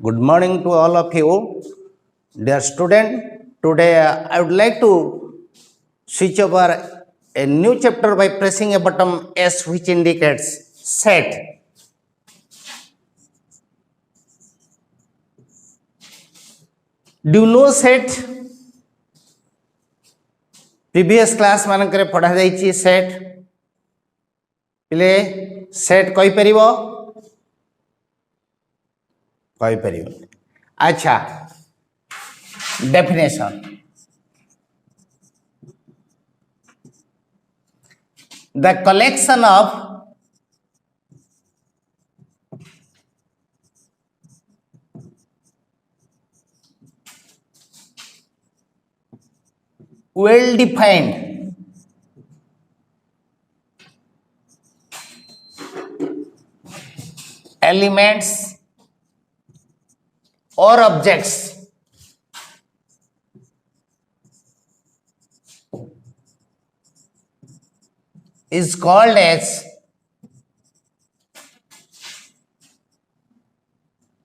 Good morning to all of you. Dear student, today I would like to switch over a new chapter by pressing a button S which indicates set. Do you know set? Previous class मानकरे पढ़ा जाइछि set. पिले set कहि परिबो? कहि परिबो. अच्छा. Definition. The collection of well defined elements or objects is called as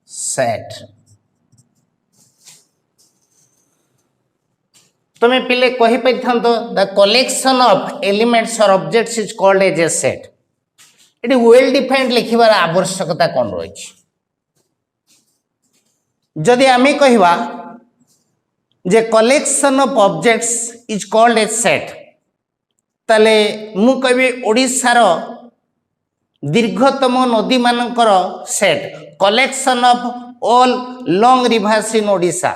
set. तुम्हें पिले कही Python तो द कलेक्शन ऑफ एलिमेंट्स और objects is called as a set. It well defined लिखिबार आवश्यकता कौन रही? जदि आमे कहिबा जे collection of objects is called as set ताले मु कहबी ओडिशार दीर्घतम नदी मानकर set collection of all long rivers in Odisha.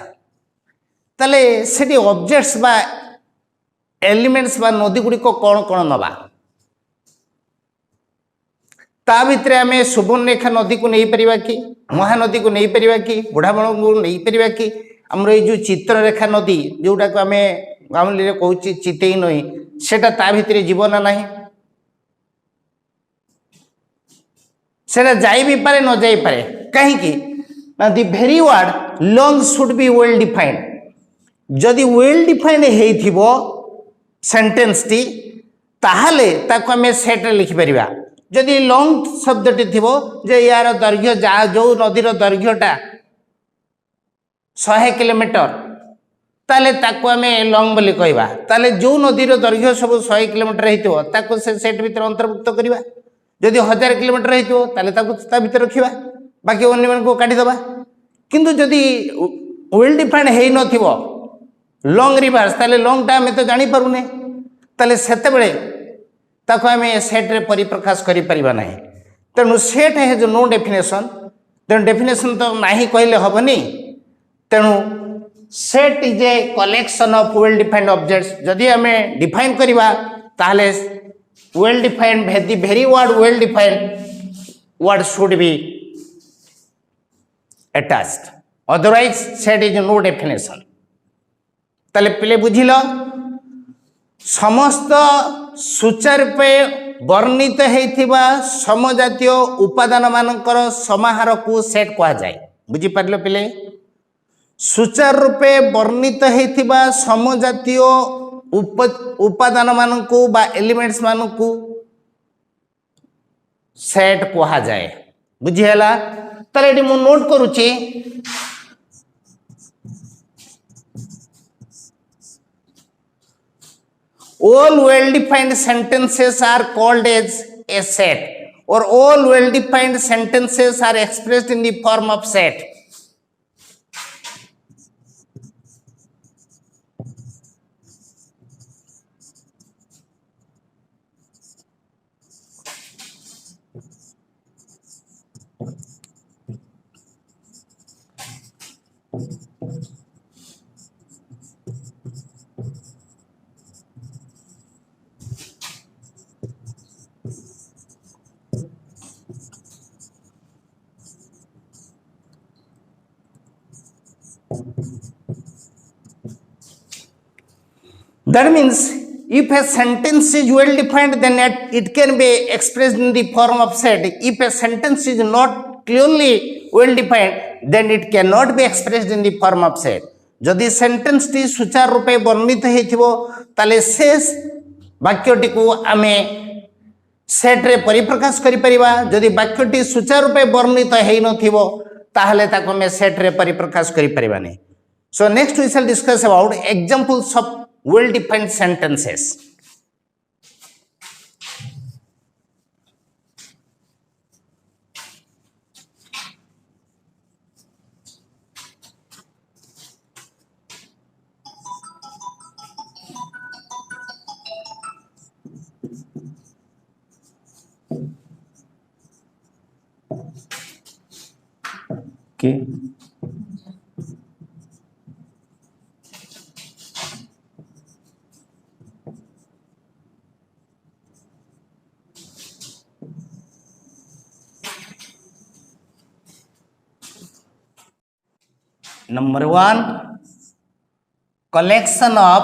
ताले सेठी ऑब्जेक्ट्स बा एलिमेंट्स बा नदी गुडी को कोन कोन नबा ता भितरे आमे सुवर्णरेखा नदी को नहीं परिबा कि महानदी को नहीं परिबा कि बुढ़ाबण को नहीं परिबा कि हमर ए जो चित्ररेखा नदी जोटा को आमे गामली रे कहूची चितेई नई सेटा ता भितरे जीवन नाही सेटा जाई भी पारे न जाई पारे कहीं कि ना the very word long should be well defined. जदि वेल डिफाइंड हेइथिबो सेंटेंस टी ताहाले ताको हमें सेट रे लिखि परिबा. जदि लॉन्ग शब्दटी थिबो जे यार दैर्घ्य जा जो नदीर दैर्घ्यटा 100 किलोमीटर ताले ताको हमें लॉन्ग बोली कहबा. ताले जो नदीर दैर्घ्य सब 100 किलोमीटर हेइथिबो ताको से सेट भीतर अंतर्भुक्त करिबा. जदि 1000 किलोमीटर हेइथिबो ताले ताको ता भीतर रखिबा बाकी अन्य मन को काटी दबा. किंतु जदि वेल डिफाइंड हेइ नथिबो लॉन्ग रिवर्स ताले लॉन्ग टा में तो जानी पारुने ताले सेते बेले ताको हमें सेट रे परिप्रकाश करि परिबा नाही. तेनु सेट हैज नो डेफिनेशन. तेनु डेफिनेशन तो नाही कहले हबनी. तेनु set is a collection of well defined objects. जदि हमें डिफाइन करिबा ताले well defined the very word well defined word should be attached. Otherwise set is no definition. ताले पिले बुझिल समस्त सुचारूपे वर्णित हेइथिबा समजातीय उपादान मानकर समाहार को सेट कहा जाए. बुझि पारलो पिले सुचारूपे वर्णित हेइथिबा समजातीय उपादान मानकु बा एलिमेंट्स मानकु सेट कहा जाए. बुझि हला ताले एटी मु नोट करूची all well defined sentences are called as a set or all well defined sentences are expressed in the form of set. That means if a sentence is well defined then it can be expressed in the form of set. If a sentence is not clearly well defined then it cannot be expressed in the form of set. जदि sentence टी सुचारू रूपे वर्णित हेथिबो ताले शेष वाक्यटी को आमे set रे परिप्रकाश करि परिबा. जदि वाक्यटी सुचारू रूपे वर्णित हेइ नथिबो ताहले ताको में सेट रे परिप्रकाश करि परिबानी so next we shall discuss about examples of well defined sentences Okay. Number 1, collection of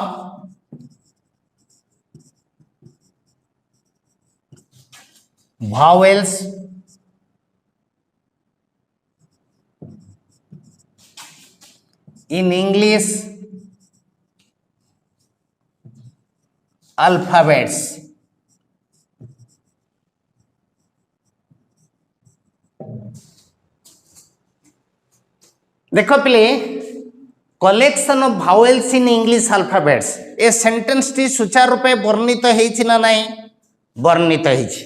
vowels in English alphabets. देखो पिले collection of vowels in English alphabets ए सेंटेंस टी सुचारू रूपे वर्णित होइछि ना नाही वर्णित होइछि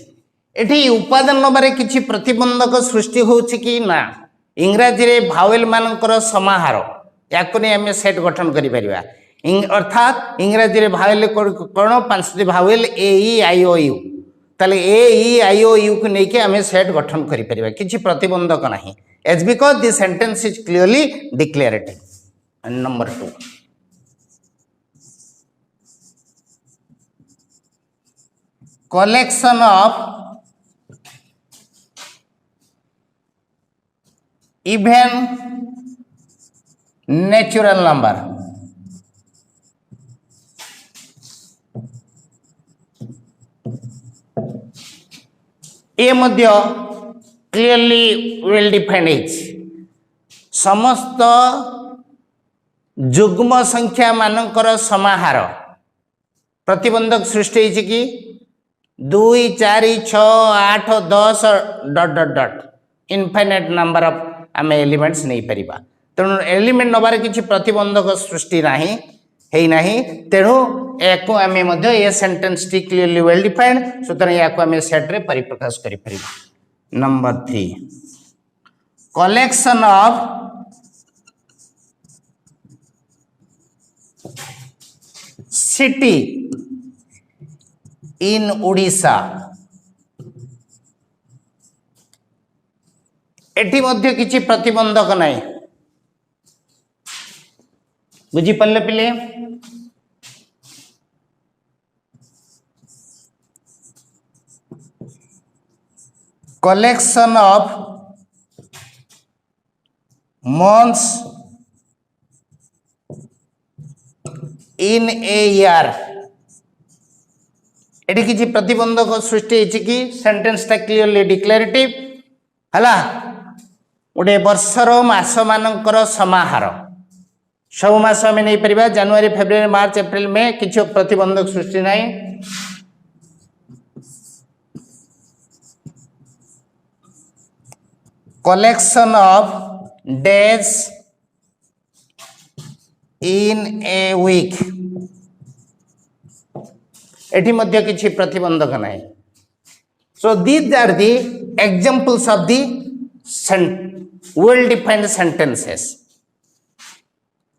एठी उपादान नबारे किछि प्रतिबंधक सृष्टि होउछि कि ना इंग्रजी रे भावेल मानकर समाहार याको ने हमें सेट गठन करि परिबा अर्थात इंग्रजी रे भावेल कोन पांचटी vowel A E I O U ताले A E I O you को नेके हमें सेट गठन करि परिबा किछि प्रतिबंधक नाही as because this sentence is clearly declarative. And number 2, collection of even natural number. ये मध्य क्लियरली वेल डिफाइंड समस्त जुग्म संख्या मानकर समाहार प्रतिबंधक सृष्टि होइछि कि 2 4 6 8 10 dot dot dot infinite number of आम एलिमेंट्स नहीं परिबा तेणु एलिमेंट नबार किछि प्रतिबंधक सृष्टि नाही हेई नाही तेणु याको आमे मध्य ए सेंटेंस टी क्लियरली वेल डिफाइंड सुतरां याको आमे सेट रे परिप्रकाश करि परिबा Number 3, collection of city in Odisha. एठी मध्य किछि प्रतिबंधक नाही बुझी पल्ले पिले collection of months in a year eighty किछि प्रतिबंधक सृष्टि होइछि कि सेंटेंस टा क्लियरली डिक्लेरेटिव हला गोटे वर्षर मास मानकर समाहार सब मास आम नहीं परिबा जनवरी फेब्रुआरी मार्च एप्रिल में किछि प्रतिबंधक सृष्टि नाही collection of days in a week एठी मध्य किछि प्रतिबंधक नाही so these are the examples of the well defined sentences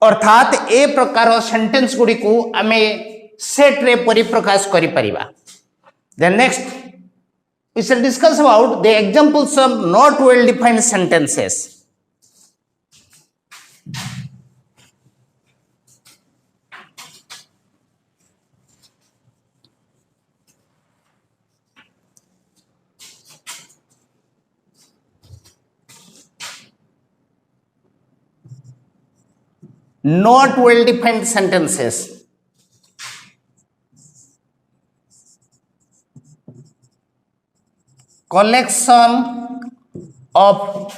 अर्थात ए प्रकार सेंटेंस गुडी को आमे सेट रे परिप्रकाश करि परिबा then next we shall discuss about the examples of not well defined sentences. Not well defined sentences. Collection of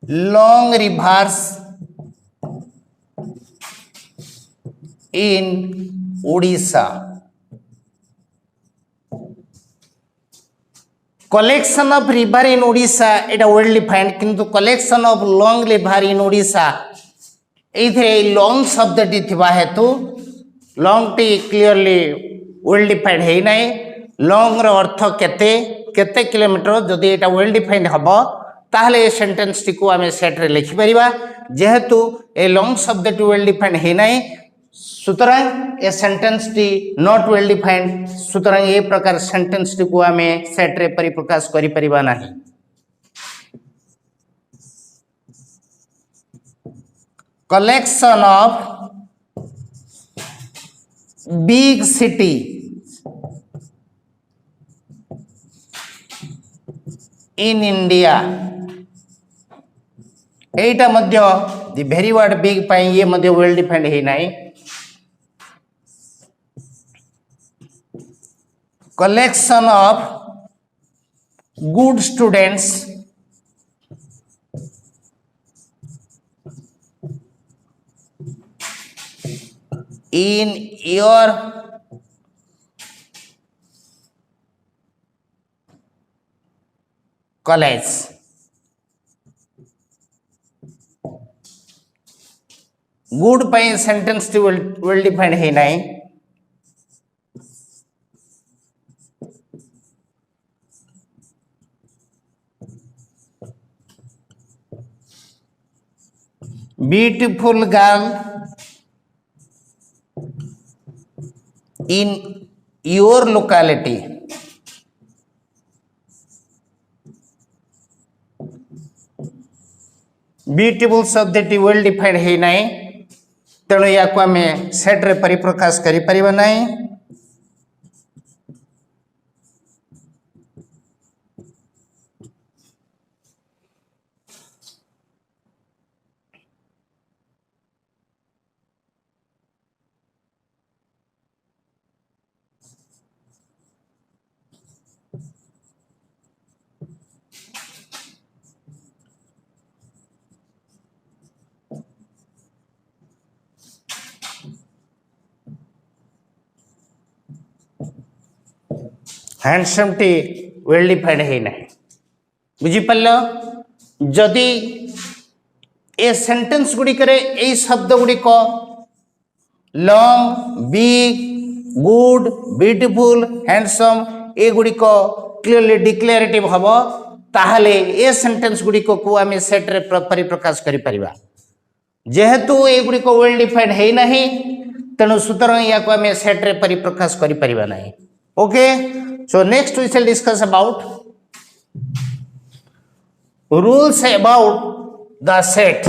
long rivers in Odisha. Collection of river in Odisha एटा well defined किंतु collection of long river in Odisha एथिरे long शब्द टी थिबा हेतु long टी clearly well defined हे नै लॉन्ग रो अर्थ केते केते किलोमीटर जदि एटा वेल डिफाइंड हबो ताहले ए सेंटेंस टी को आमे सेट रे लिखि परिबा जेहेतु ए लॉन्ग शब्द टी वेल डिफाइंड हे नै सुतरां ए sentence T not well defined सुतरां ए प्रकार सेंटेंस टी को आमे सेट रे परिप्रकाश करि परिबा नाही collection of big city in India Etah Madhya the very word big पाई ये मध्य वेल डिफाइंड हे नाही collection of good students in your college good पाई सेंटेंस टी वेल डिफाइंड हे नाही beautiful girl in your locality beautiful शब्द टी well defined हे नाही तेणु या को हमें सेट रे परिप्रकाश करि परिबा नाही हैंडसम टी वेल डिफाइंड है ना बुझी पाल जदि ए सेंटेंस गुड़िक शब्द गुड़िक long big good beautiful handsome ए गुड़िक क्लियरली डिक्लेरेटिव हम ताहले ए सेंटेंस गुड़िक को आम सेट रे परिप्रकाश करि परिबा जेहेतु ए गुड़िक वेल डिफाइंड है नहीं तेणु सुतरां या को आम सेट रे परिप्रकाश करि परिबा नहीं okay so next we shall discuss about rules about the set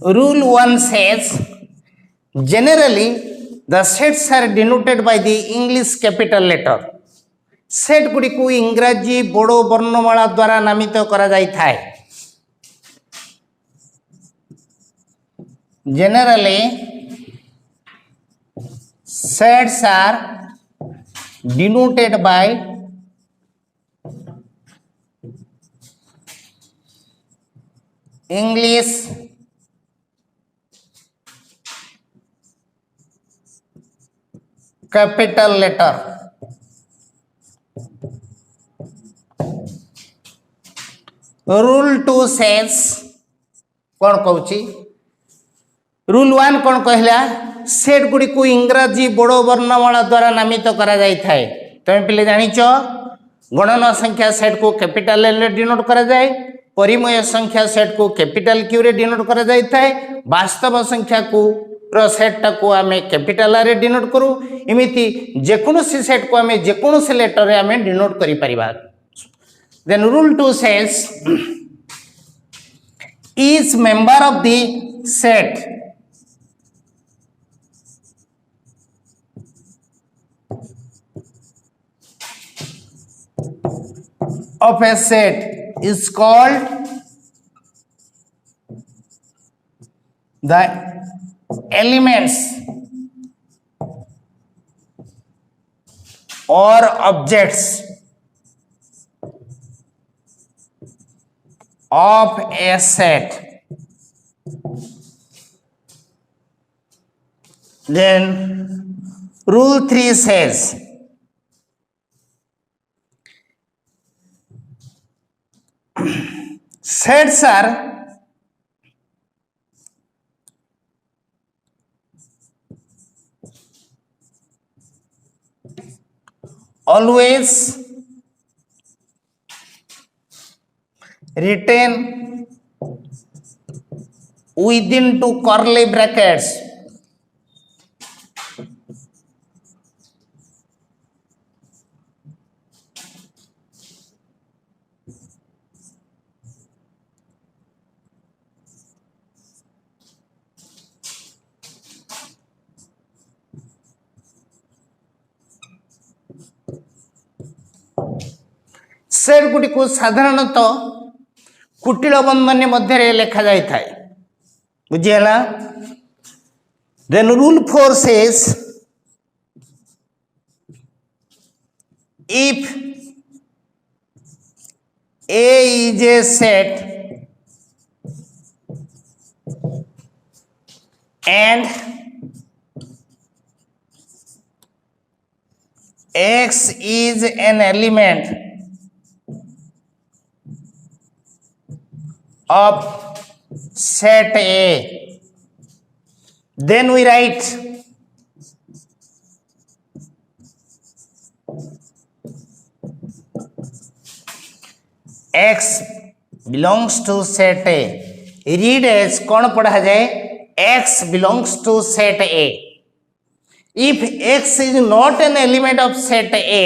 rule 1 says generally the sets are denoted by the English capital letter set Gudi को इंग्राजी बड़ो वर्णमाला द्वारा नामित करा जाई थाए generally sets are denoted by English capital letter rule 2 sense कौन कहूँ रूल 1 कौन कहला सेट गुड़ी को इंग्राजी बड़ो वर्णमाला द्वारा नामित करा जाई थाए तुम पिले जानिच गणना संख्या सेट को कैपिटल एल रे डिनोट करा जाए परिमय संख्या सेट को कैपिटल क्यू रे डिनोट करा जाई थाए वास्तव संख्या को सेट टा को आमे कैपिटल आर रे डिनोट करू इमिति जेकोनोसी सेट को आमे जेकोनोसी लेटर रे आमे डिनोट करि परिबा Then rule 2 says each member of the set of a set is called the elements or objects of a set, then rule 3 says sets are always written within two curly brackets set गुडी को साधारणतः कुटिल बंधन मध्य लेखा जाई थाए बुझीगला then rule 4 says if A is a set and X is an element of set A, then we write X belongs to set A. Read as कौन पढ़ा जाए X belongs to set A. If X is not an element of set A,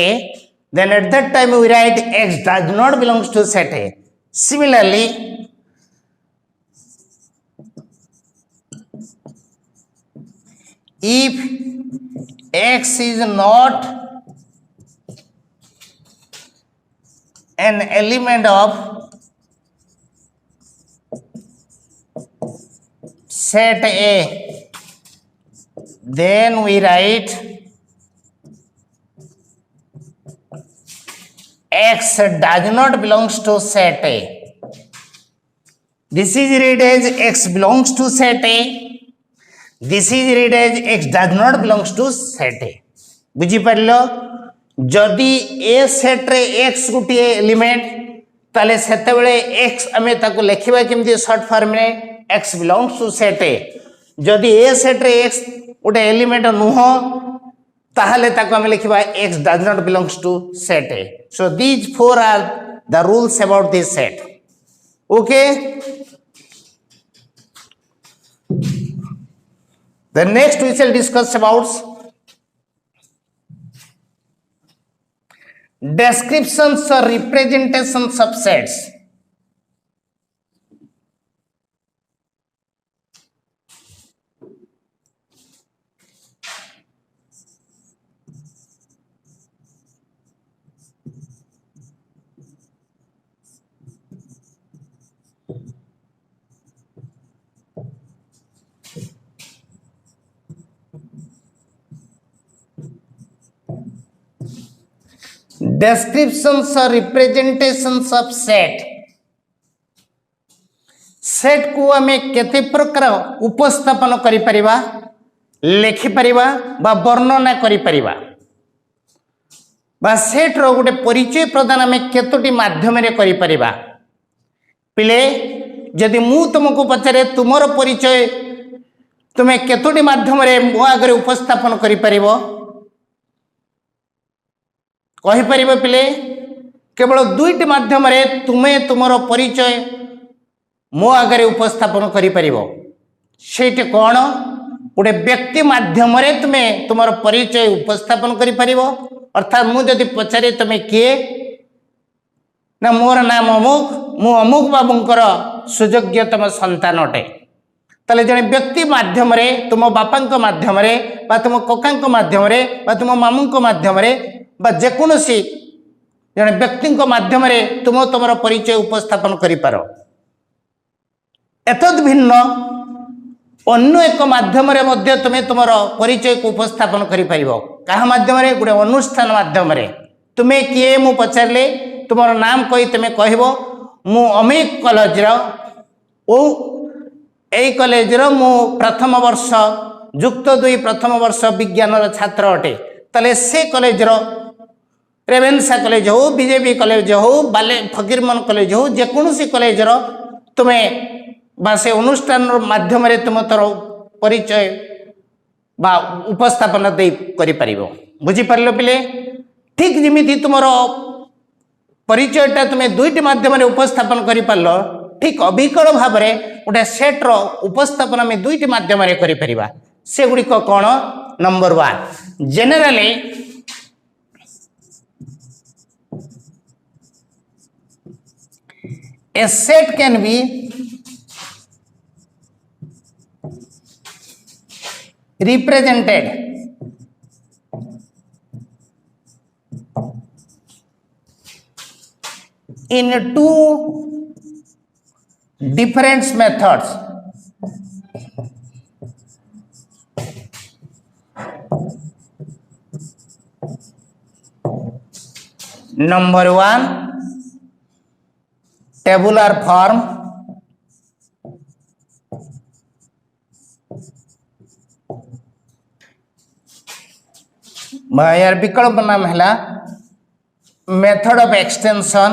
then at that time we write X does not belongs to set A. Similarly, if X is not an element of set A, then we write X does not belongs to set A. This is read as X belongs to set A. This is read as X does not belongs to set A. बुझी पारलो जदि ए set रे X गुटी element ताले सेते बेले X हमें ताको लिखिबा केमती short form में X belongs to set A. जदि ए सेट रे X उटे एलिमेंट नुह ताहले ताको हमें लिखिबा X does not belongs to set A. So these four are the rules about this set. Okay. The next we shall discuss about descriptions or representations of sets. Descriptions or representations of set. Set को आमे केते प्रकार उपस्थापन करि परिबा लेखि परिबा बा वर्णना करि परिबा बा सेट रो गोटे परिचय प्रदान आमे केतोटी माध्यम रे करि परिबा पिले यदि मु तुमको पचारे तुमरो परिचय तुमे केतोटी माध्यम रे मो आगरे उपस्थापन करि परिबो कहि परिबो पिले केवल दुईटी माध्यम रे तुमे तुमरो परिचय मो आगरे उपस्थापन करि परिबो सेटे कोन गोटे व्यक्ति माध्यम रे तुमे तुमरो परिचय उपस्थापन करि परिबो अर्थात मु जदि पचारे तुमे किए ना मोर नाम अमुक मु अमुक बाबूंकर सुयोग्यतम संतान अटे ताले जने व्यक्ति माध्यम रे तुम बापांक माध्यम रे बा तुम ककांक माध्यम रे बा तुम मामुंक माध्यम रे बा जेकोसी जने व्यक्ति माध्यम रे तुम तुम परिचय उपस्थापन करि पारो एतद भिन्न अन्य एक माध्यम रे मध्य तुम तुम परिचय को उपस्थापन करि परिबो कहा माध्यम रे गुडे अनुष्ठान माध्यम रे तुमे किए मु पचारले तुमर नाम कहि तुमे कहबो मु अमिक कॉलेज ओ ए कॉलेज मु प्रथम वर्ष युक्त 2 प्रथम वर्ष विज्ञान छात्र अटे तले से कॉलेज रेवेन्सा कॉलेज हो बीजेपी कॉलेज हो बाले फकीरमोहन कॉलेज हो जेकोसी कॉलेज तुम्हें बा से अनुष्ठान माध्यम तुम तोर परिचय बा उपस्थापन दे करि परिबो बुझी परलो पिले ठीक जिमिति तुमरो परिचयटा तुम्हें दुईटी माध्यम उपस्थापन करि पारलो ठीक अविकल भाव में गोटे सेट रो उपस्थापन आम दुईटी माध्यम करि परिबा से गुड़िक कौन number 1 generally a set can be represented in 2 different methods. Number 1, tabular form. यार विकल्प नाम है method of extension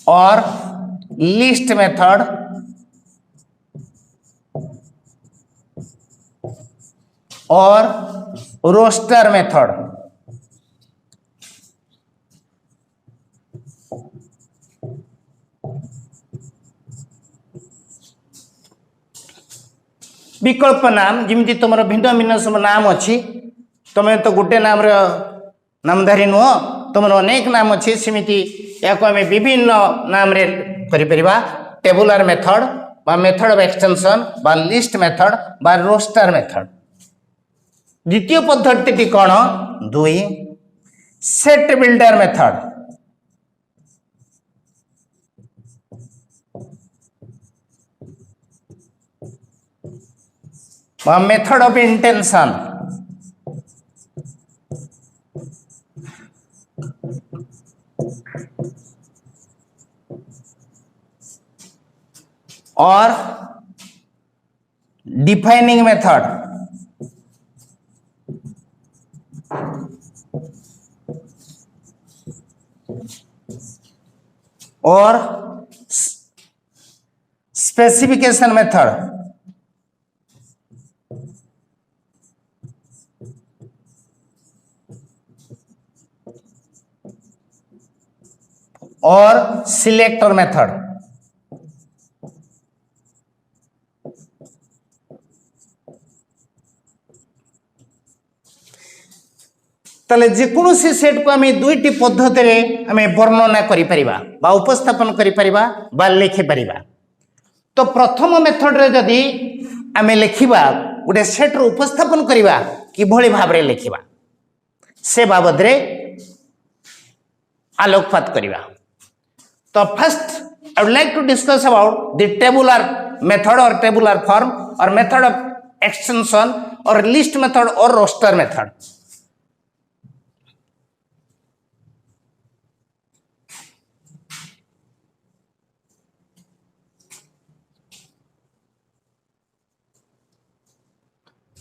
or list method or roster method. विकल्प नाम जमी तुम भिन्न भिन्न सब नाम अच्छी तुम तो गोटे नाम नामधारी नुह तुम अनेक नाम अच्छी सेमती या आम विभिन्न नाम करिपरिबा टेबुलर मेथड बा मेथड ऑफ एक्सटेंशन बा लिस्ट मेथड बा रोस्टर मेथड। द्वितीय पद्धति कौन 2 सेट बिल्डर मेथड बा मेथड ऑफ इंटेंशन और डिफाइनिंग मेथड और स्पेसिफिकेशन मेथड और सिलेक्टर मेथड। तले जेकोसी सेट को आम दुईटी पद्धति आम वर्णना करिपरिबा बा उपस्थापन करिपरिबा बा लिखि परिबा। तो प्रथम मेथड रे जदि आम लिखिबा गोटे सेट रो उपस्थापन करिबा किभଳି भाबरे लिखिबा से बाबद रे आलोकपात करिबा। तो first I would like to discuss about the tabular method or tabular form or method of extension or list method or roster method.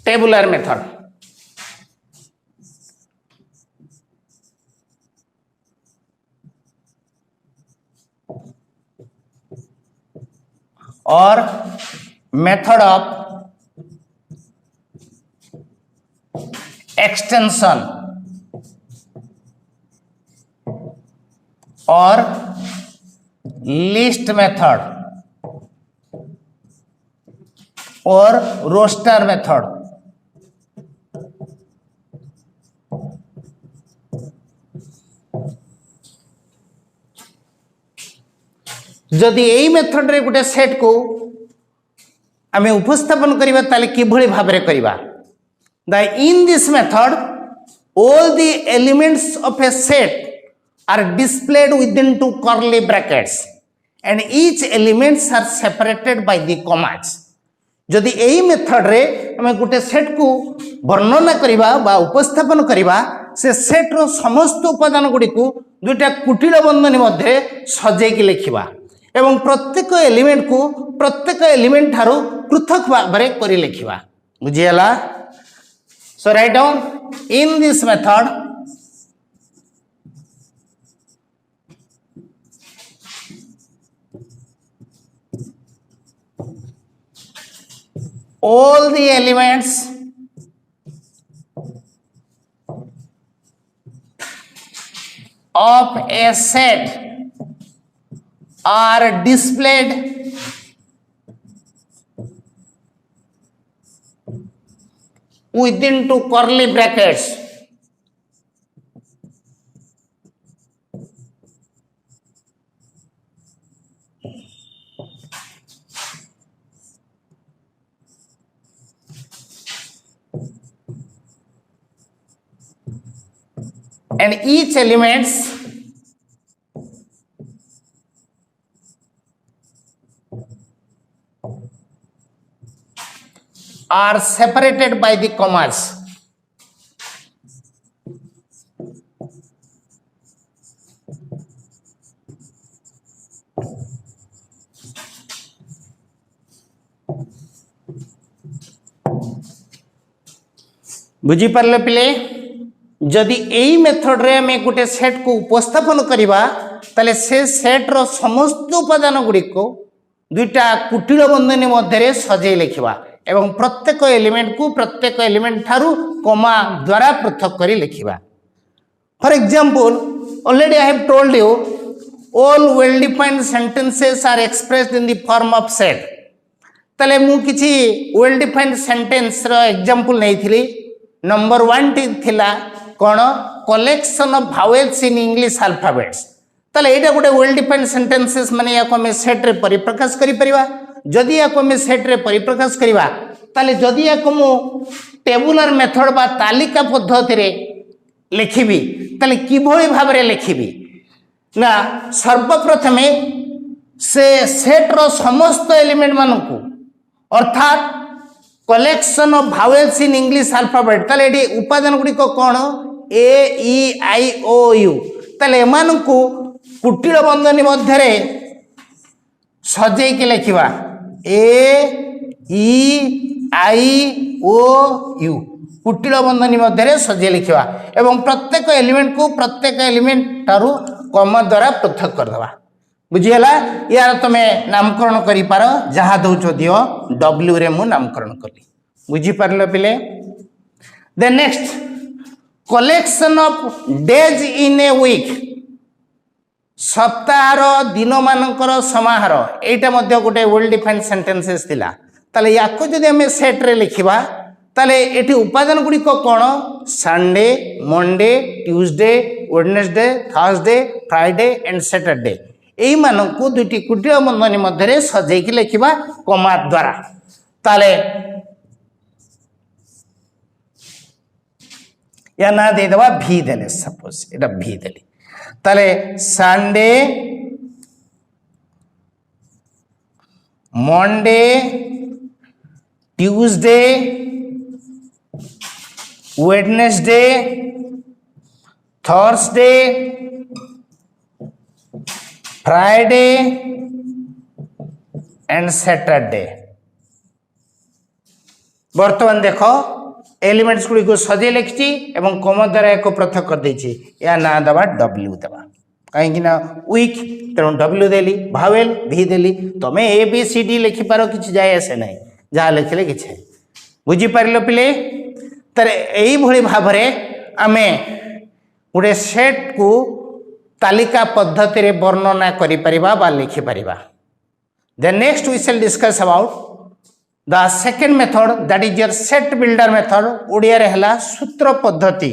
Tabular method or method of extension or list method or roster method. जदि यही method रे गोटे set को आम उपस्थापन करिबा ताले किभଳି भाबरे करिबा the in this method all the elements of a set are displayed within 2 curly brackets and each elements are separated by the commas. जदि यही मेथड रे आम गोटे सेट को वर्णना करवा बा उपस्थापन करवा से सेट रो समस्त उपादान गुड़ी को दुईटा कुटिल बंधनी मध्य सजेकी लिखा एवं प्रत्येक एलिमेंट को प्रत्येक एलिमेंट ठारू पृथक भाव कर लिखा बुझीगला। So write down in this method all the elements of a set are displayed within two curly brackets and each elements are separated by the commas. बुझी पारे पिले जदि यही मेथड रे हमें गोटे सेट को उपस्थापन करवा ताले से सेट रो समस्त उपादान गुड़ी को दुईटा कुटिल बंधनी मध्य सजे लिखा एवं प्रत्येक एलिमेंट को प्रत्येक एलिमेंट ठारू कमा द्वारा पृथक करी लिखा। For example already I have told you all well defined sentences are expressed in the form of set. ताले मु किछि वेल डिफाइंड सेंटेंस रो एग्जांपल नहीं थिली। नंबर 1 टी थिला कौन collection of vowels in English alphabets. ताले एटा गोटे वेल डिफाइंड सेंटेंसेस माने याको हमें सेट रे परिप्रकाश करि परिबा। जदि याको हमें सेट रे परिप्रकाश करिवा ताले जदि याको मु टेबुलर मेथड बा तालिका पद्धति रे लिखिबी ताले किभଳି भाबरे लिखिबी ना सर्वप्रथमे से सेट रो समस्त एलिमेंट मानकू अर्थात collection of vowels in English alphabet ताले एडी उपादान गुडी को कोन ए ई आई ओ यू ताले एमानकू कुटिल बंधनी मध्य रे सजे के लिखिबा ए ई आई ओ यू कुटिल बंधनी मध्य रे सजे लिखिबा एवं प्रत्येक एलिमेंट को प्रत्येक एलिमेंट तारु कॉमा द्वारा पृथक कर दबा। बुझीगला यार तुम नामकरण करि पार जहा दउछो दियो डब्ल्यू रे मु नामकरण कली। बुझी पारलो पिले। The next collection of days in a week सप्ताहर दिन मानकर समाहार एटा मध्य गोटे वेल डिफाइंड सेंटेंसेस थिला। ताले याको जदि हमें सेट रे लिखिबा ताले एठी उपादान गुडी को कोन Sunday Monday Tuesday Wednesday Thursday Friday and Saturday एई मानकू दुटी कुटिल बंधनी मध्य रे सजे के लिखिबा कॉमा द्वारा। ताले या ना दे दबा भी देले सपोज एटा भी देली ताले Sunday Monday Tuesday Wednesday Thursday Friday and Saturday. बर्तमान देखो एलिमेंट्स गुड़ी को सजे लिखी एवं कॉमा द्वारा एक पृथक कर देछि या ना दबा डब्ल्यू दबा कहीं ना वीक तेणु डब्ल्यू देली भावेल भी देली तमें ए बी सी डी लिखि पारो किछि जाय आसे नहीं जहाँ लिखले किछि बुझी पारिलो पिले। तारे एई भली भाबरे आमे गोटे सेट को तालिका पद्धति रे वर्णना करि परिबा बा लिखि परिबा। The next we shall discuss about the second method that is your set builder method Odia रे हला सूत्र पद्धति।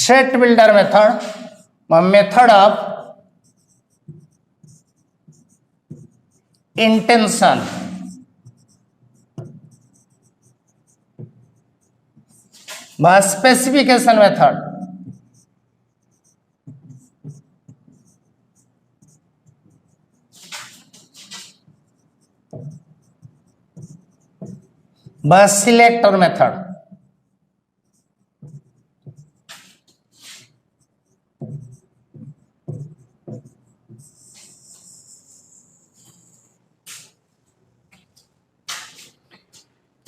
Set builder method of intention बा स्पेसिफिकेशन मेथड बा सिलेक्टर मेथड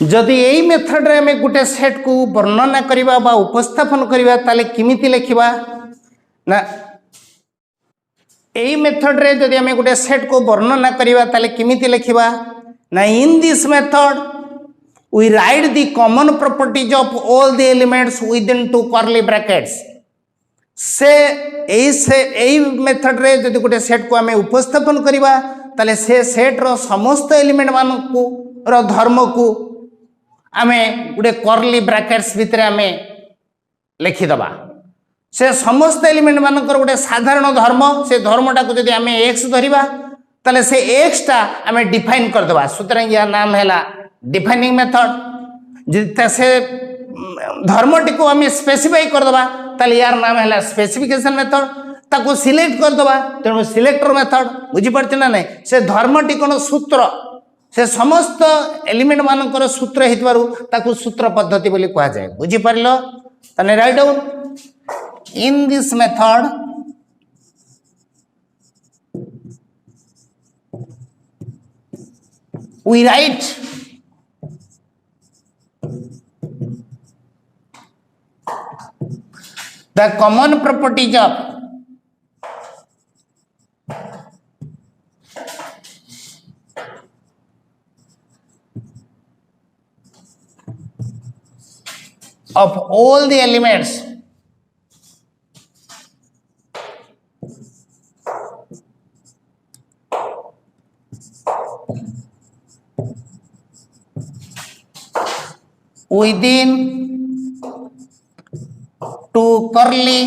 जदि यही मेथड रे हमें गोटे सेट को वर्णना करवा बा उपस्थापन करवा ताले किमिति लिखिबा ना यही मेथड रे जदि हमें गोटे सेट को वर्णना करवा ताले किमिति लिखिबा ना इन this method we write the common properties of all the elements within two curly brackets से मेथड रे जदि गोटे सेट को हमें उपस्थापन करवा ताले से सेट रो समस्त एलिमेंट मान को रो धर्म को आमे गोटे कर्ली ब्रैकेट्स भितर आमे लिखिदबा से समस्त एलिमेंट मानकर गोटे साधारण धर्म से धर्मटा को जदि आमे x धरिबा ताले से x टा आमे डिफाइन कर दबा सुतरां या नाम हैला डिफाइनिंग मेथड जिते से धर्मटी को आमे स्पेसिफाई कर दबा ताले यार नाम हैला स्पेसिफिकेशन मेथड ताको सिलेक्ट कर दबा तेणु सिलेक्टर मेथड बुझी पड़छ ना नहीं से धर्मटी कोन सूत्र से समस्त एलिमेंट मानकर सूत्र हेतबारु ताकू सूत्र पद्धति बोली कहा जाए बुझी परलो तने right down in this method we write the common properties of all the elements within two curly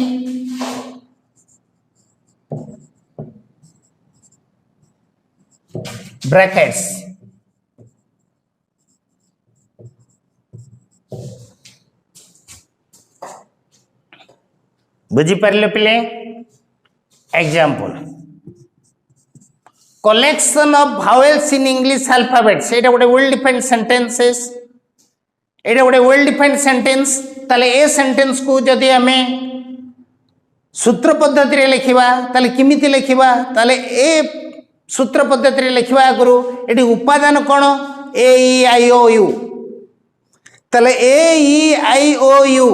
brackets बुझी पारे पिले example collection of vowels in English alphabet सेटा गोटे वेल डिफाइंड सेंटेंसेस एटा गोटे वेल डिफाइंड सेंटेंस ताले a sentence को जदि हमें सूत्र पद्धति रे लिखिबा ताले किमिति लिखिबा ताले ए सूत्र पद्धति रे लिखिबा आगु एटी उपादान कोन ए ई आई ओ यू ताले A E I O you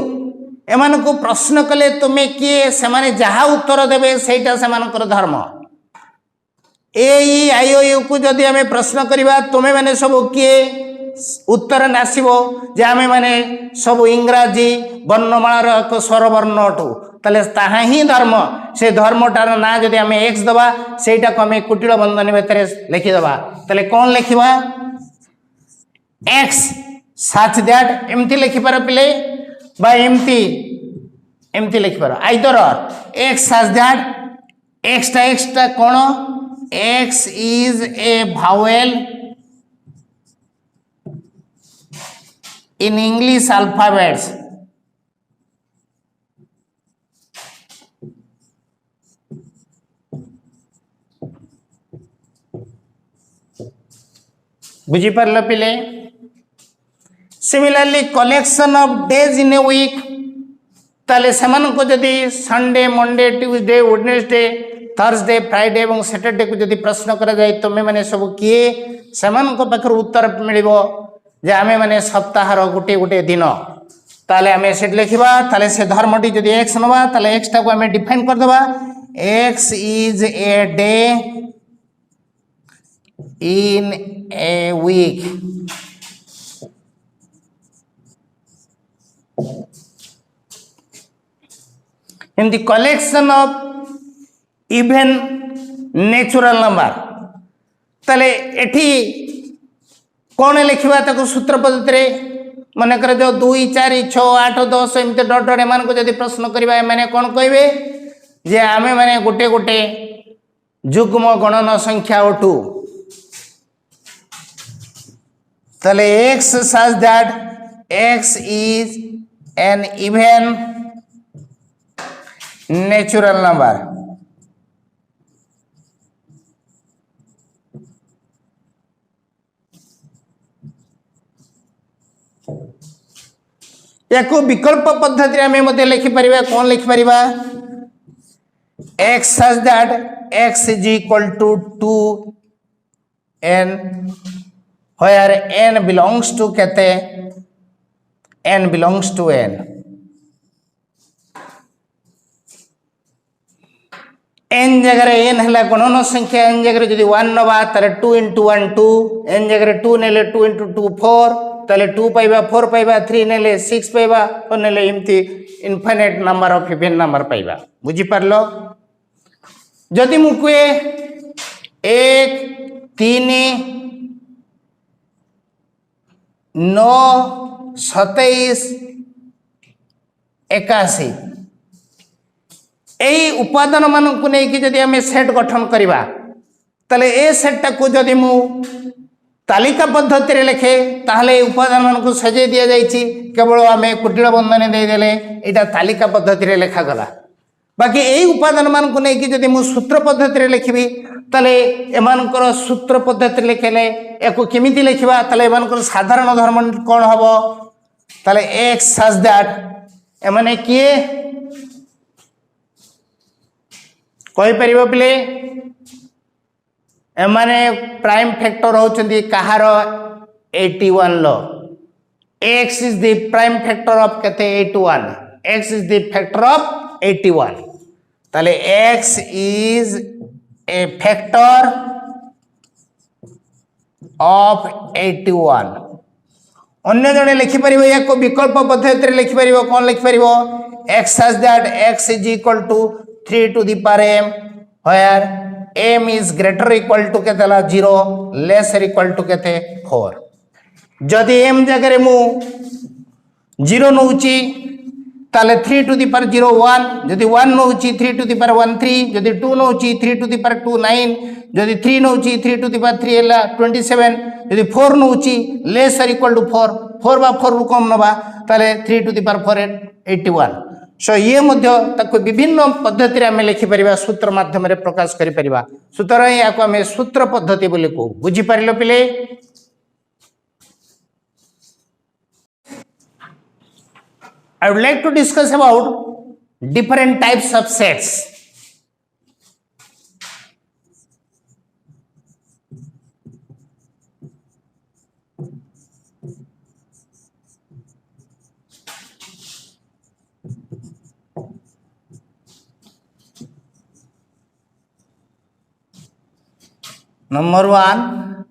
एमान को प्रश्न कले तुमे किए से माने जहा उत्तर देबे सेटा से मानकर धर्म ए ई आई ओ यू को जदि हमें प्रश्न करिबा तुमे माने सब किए उत्तर नासिबो जे आमे माने सब इंग्राजी वर्णमालार एक स्वर वर्ण अटू ताले ताहा ही धर्म से धर्मटार ना जदि हमें एक्स दबा सेटा को हमें कुटिल बंधन भितर लिखि दबा ताले कोन लिखिबा एक्स सच दैट एमती लिखि पार पिले बा एमती लिखि पार आइदर एक्स सच दैट एक्सटा कोन x is a vowel in English alphabets बुझी पारल पिले similarly collection of days in a week ताले समान को जदि Sunday Monday Tuesday Wednesday Thursday Friday और सैटरडे को जदि प्रश्न करा जाए तुमे माने सब किए समान को पाखर उत्तर मिलिबो जे आमे माने सप्ताहर गोटे गोटे दिन ताले आमे सेट लिखिबा ताले से धर्मटी जदि एक्स नबा ताले एक्स टा को आमे डिफाइन कर देबा x is a day in a week in the collection of even natural number ताले एठी कौन लिखा ताको सूत्र पद्धति मन कर जो 2 4 6 8 10 एमती डट डट एम को जब प्रश्न करवा एम कौन कहे जे आमे माने गोटे गोटे जुग्म गणन संख्या उठू तले x such that x is an even natural number या को विकल्प पद्धति आमे मते लिखि परिबा कोन लिखि परिबा x such that x is equal to 2n where n belongs to केते n belongs to n n जगह n हला गणन संख्या n जगह जदि 1 नबा ताले 2 into 1 2 n जगह 2 नेले 2 into 2 4 ताले 2 पाइबा 4 पाइबा 3 नेले 6 पाइबा और नेले इमती infinite number of even number पाइबा बुझी परलो जदि मु कुए 1 3 9 27 81 एई उपादान मानक नहीं कि जदि हमें सेट गठन करिबा तले ए सेट टाको जदि मु तालिका पद्धति रे लिखे ताहले उपादान मानक सजे दिया जाइछि केवल हमें कुटिल बंधन दे देले एटा तालिका पद्धति रे लिखा गला बाकी एई उपादान मानक नहीं कि जदि मु सूत्र पद्धति रे लिखिबी तले एमानकर सूत्र पद्धति लिखेले एको केमिति लिखिबा तले एमानकर साधारण धर्म कोन हबो तले x such that एमाने किए कोई परिबो पिले एमाने प्राइम फैक्टर होचंदी कहार 81 लो x is the prime factor of केते 81 x is the factor of 81 ताले x is a factor of 81 अन्य जने लिखि परिबो या को विकल्प पद्धति रे लिखि परिबो कोन लिखि परिबो x such that x is equal to 3 to the power m where m is greater or equal to केतला 0 less or equal to केते 4 जदि m जगह रे मु 0 नउची ताले 3 to the power 0 1 जदि 1 नउची 3 to the power 1 3 जदि 2 नउची 3 to the power 2 9 जदि 3 नउची 3 to the power 3 हला 27 जदि 4 नउची less or equal to 4 4 बा 4 रु कम नबा ताले 3 to the power 4 81 सो ये मध्य ताको विभिन्न पद्धति रे हमें लिखि परिबा सूत्र माध्यम रे प्रकाश करि परिबा सूत्र या को हमें सूत्र पद्धति बोली को बुझी परिलो पिले I would like to discuss about different types of sets. Number 1,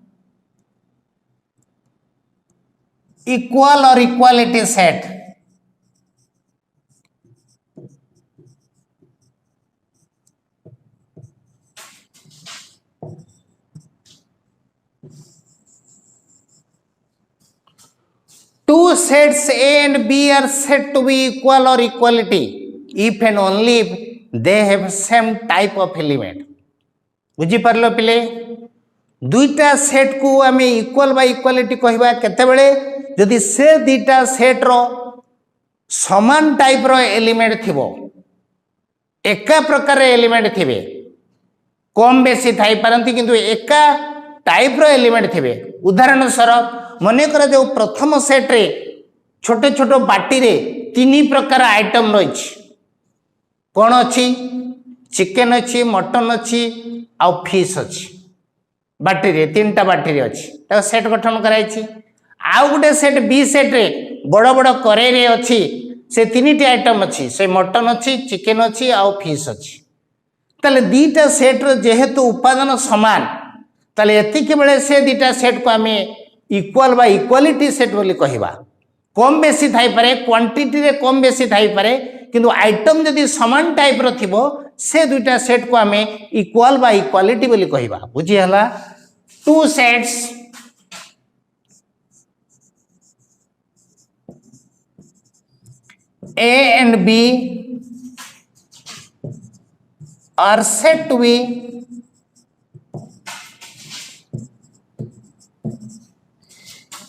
equal or equality set. Two sets A and B are said to be equal or equality if and only if they have same type of element. बुझी परलो पिले दुईटा set को आमे equal बा equality कहबा केते बेले जदि से दुईटा सेट रो समान टाइप रो एलिमेंट थिबो एका प्रकार एलिमेंट थिबे कम बेसी थाई परंती किंतु एका टाइप रो एलिमेंट थिबे उदाहरण स्वरूप मने कर जो प्रथम सेट रे छोटे छोटे बाटी रे तीन प्रकार आइटम रही कौन अच्छी चिकेन अच्छी मटन अच्छी आ फिश अच्छी बाटी रे तीनटा बाटी रे अच्छी सेट गठन कराई आउ गोटे सेट बी सेट रे बड़ बड़ करे रे अच्छी से तीन आइटम अच्छी से मटन अच्छी चिकेन अच्छी आ फिश अच्छी ताले दीटा सेट रो जेहेतु उपादान समान ताले एतिके बेले से दीटा सेट को आमे इक्वल बा इक्वालिटी सेट बोली कहबा कम बेसी थाई पारे क्वांटिटी रे कम बेसी थाई पारे किंतु आइटम जदि समान टाइप रो थिबो से दुईटा सेट को आमे इक्वल बा इक्वालिटी बोली कहबा बुझी हला two sets A and B are said to be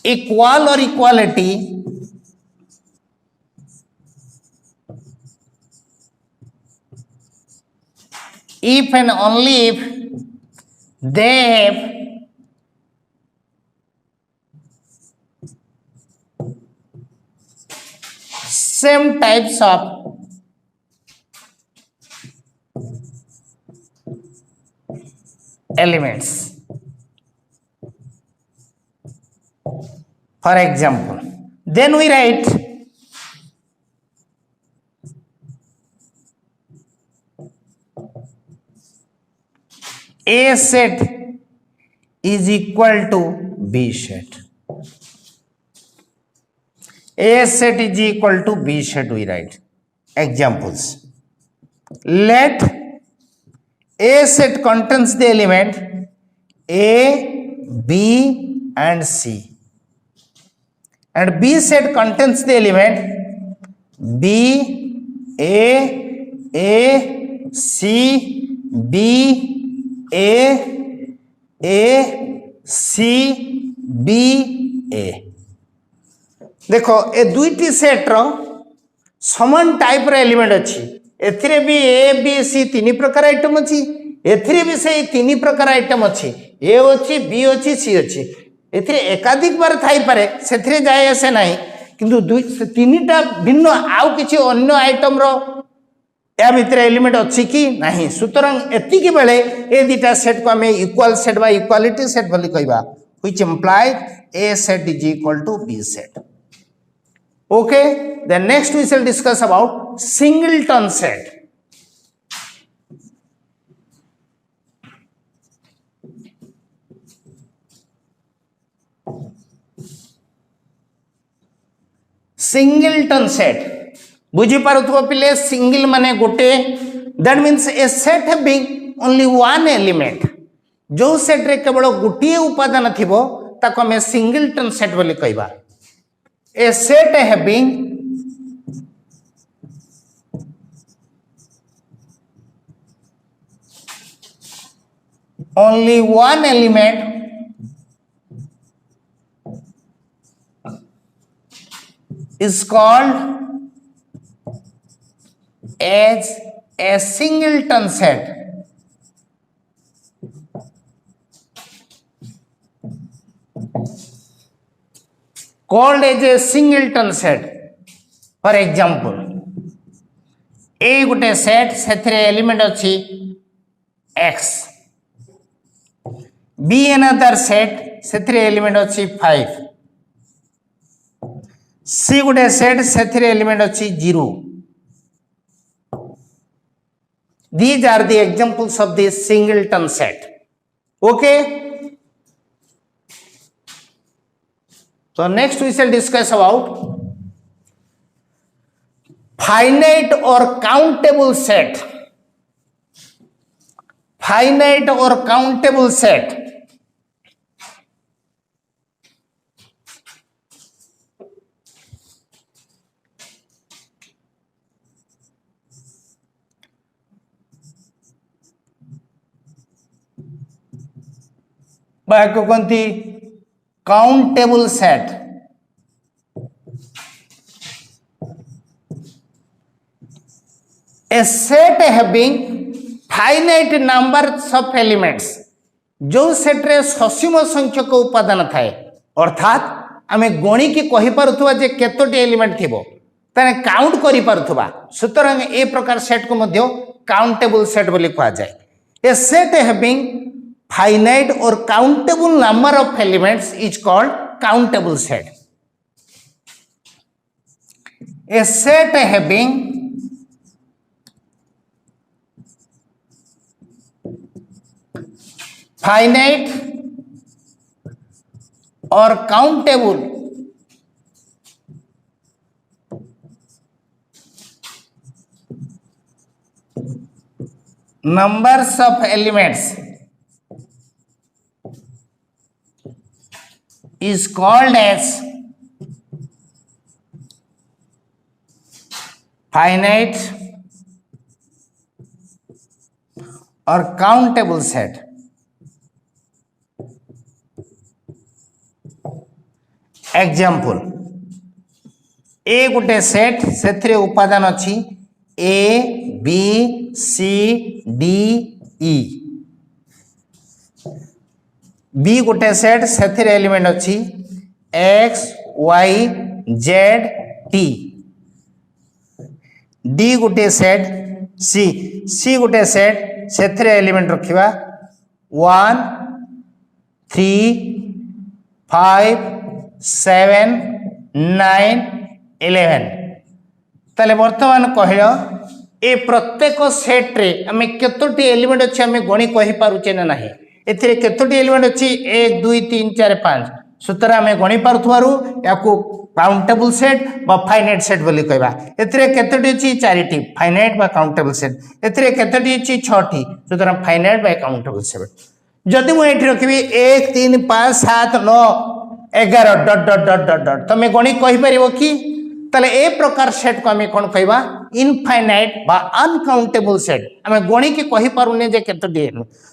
equal or equality if and only if they have same types of elements. For example, then we write A set is equal to B set. A set is equal to B set, we write. Examples. Let A set contains the element A, B and C. And B set contains the element B, A, C, B, A, C, B, A. देखो ए दुईटी set रो समान type रो element अच्छी एथिरे भी ए B सी तीन प्रकार item अच्छी एथिरे भी से तीन प्रकार आइटम अच्छी ए अच्छी बी अच्छी सी अच्छी एथिरे एकाधिक बार थाई पारे सेथिरे जाय आसे नाही किंतु तीनटा भिन्न आउ किछि अन्य आइटम रो या भितरे एलिमेंट अच्छी कि नाही सुतरां एतिकी बेले ए दुईटा सेट को हमें इक्वल सेट बा इक्वालिटी सेट बोली कहबा which implies A set is equal to B set. Okay, then next we shall discuss about singleton set. Singleton set. बुझी पारुथबो पिले सिंगल माने गोटे that means a set having only one element. जो set रे केवल गोटे उपादान थिबो ताको हमें सिंगलटन सेट बोली कहबा. A set having only one element is called as a singleton set. Called as a singleton set. For example, A गोटे सेट से एलिमेंट अच्छी X, B another set से एलिमेंट अच्छी 5, C गोटे सेट से element अच्छी 0. These are the examples of this singleton set. Okay. So next we shall discuss about finite or countable set. Finite or countable set. बाको कहती countable set. A set having finite numbers of elements. जो set रे ससीम संख्यक उपादान थाए अर्थात आमे गणी की कहि पारुथुवा जे केतोटी एलिमेंट थिबो ताने काउंट करि पारुथुवा सुतरां ए प्रकार सेट को मध्य काउंटेबल सेट बोली कहा जाय. A set having finite or countable number of elements is called countable set. A set having finite or countable numbers of elements is called as finite or countable set. Example A गोटे set से उपादान अच्छी A B C D E, B गोटे set से element अच्छी X Y Z T, D गोटे set C गोटे set से एलिमेंट रखिबा 1 3 5 7 9 11। ताले वर्तमान कहल ए प्रत्येक सेट रे आमे केतोटी एलिमेंट अछि आमे गणी कहि पारुचे ना नाही, एथिरे केतोटी एलिमेंट अछि 1 2 3 4 5, सुतरा आमे गणी पारुथवारु याकू काउंटेबल सेट बा फाइनाइट सेट बोली कहबा। एथिरे केतोटी अछि 4टी फाइनाइट बा काउंटेबल सेट, एथिरे केतोटी अछि 6टी, सुतरा फाइनाइट बा काउंटेबल सेट। जदि मु एठी रखिबी 1 3 5 7 9 11 dot dot dot dot dot, तमे गणी कहि परिबो कि? ताले ए प्रकार सेट को आमे कोन कहबा? इनफाइनाइट बा अनकाउंटेबल सेट। आमे गणी के कहि पारुने जे केतोटी।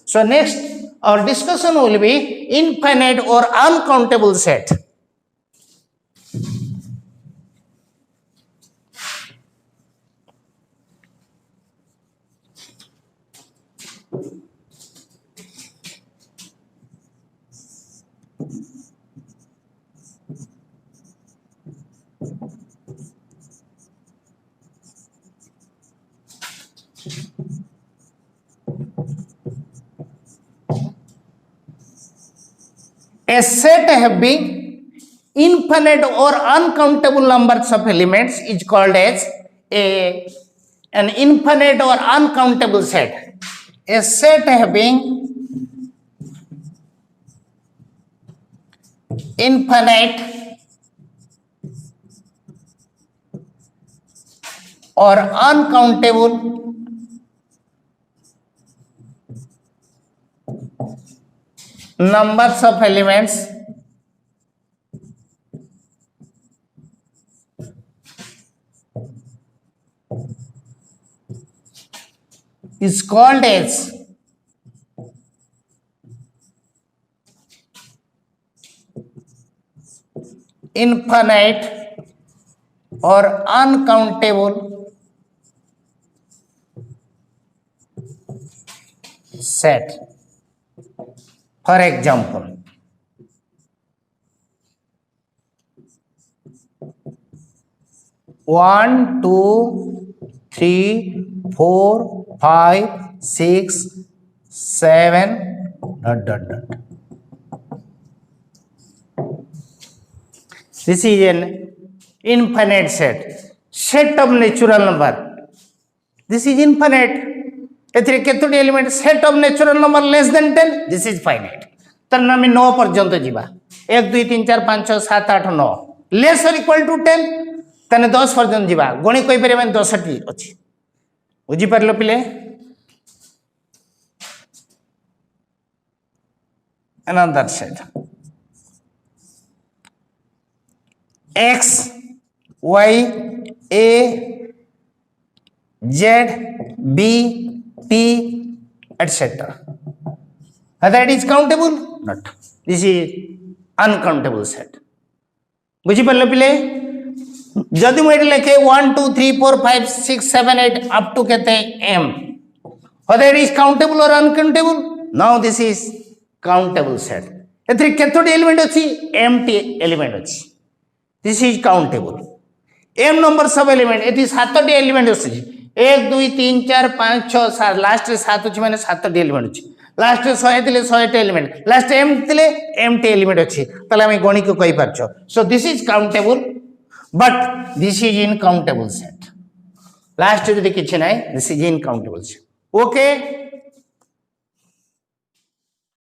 So next our discussion will be infinite और uncountable set. A set having infinite or uncountable numbers of elements is called as an infinite or uncountable set. A set having infinite or uncountable numbers of elements is called as infinite or uncountable set. For example, one, two, three, 4, 5, 6, 7, dot dot dot. This is an infinite set. Set of natural number. This is infinite. एथिरे केतोटी element? Set of natural number less than 10. This is finite. तर आम 9 पर्यंत जीवा 1 2 3 4 5 6 7 8 9 less और equal to 10 तने 10 पर्यंत जीवा गणी कहि परिबा 10 टी अछि। बुझी परलो पिले? Another set x y a z b t etc. That is countable? Not. This is uncountable set. बुझी परलो पिले? जदि मु एठी लिखे 1 2 3 4 5 6 7 8 up to केते m, whether it is countable or uncountable? Now this is countable set. एथि केतोटी element अछि? m element अछि. This is countable. m numbers of element, एथि 7टी एलिमेंट अछि। 1 2 3 4 5 6 7, लास्ट रे 7 अछि माने 7टी एलिमेंट अछि। लास्ट रे 100 थिले 100टी एलिमेंट, लास्ट m थिले mटी एलिमेंट अछि। तले हम गणी को कहि परछो। So this is countable but this is uncountable set. Last जदि किछि नै, this is uncountable set. Okay.